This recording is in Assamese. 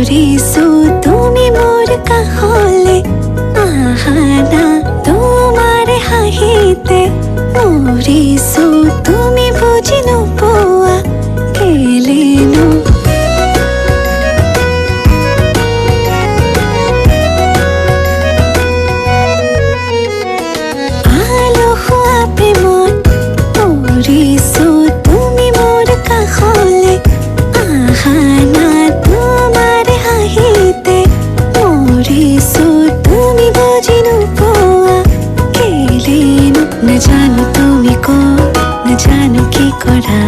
মৰিছো তুমি মোৰ কাষলে আহানা তোমাৰ হাঁহিতে মৰিছো তুমি বুজি নোপোৱা কেলেনো আলসুৱা প্ৰেমত মৰিছো তুমি মোৰ কাষলে আহানা তোমাৰ হাঁহিতে মৰিছো তুমি বুজি নোপোৱা কেলেনো নাজানো তুমি ক'ত নাজানো কি কৰা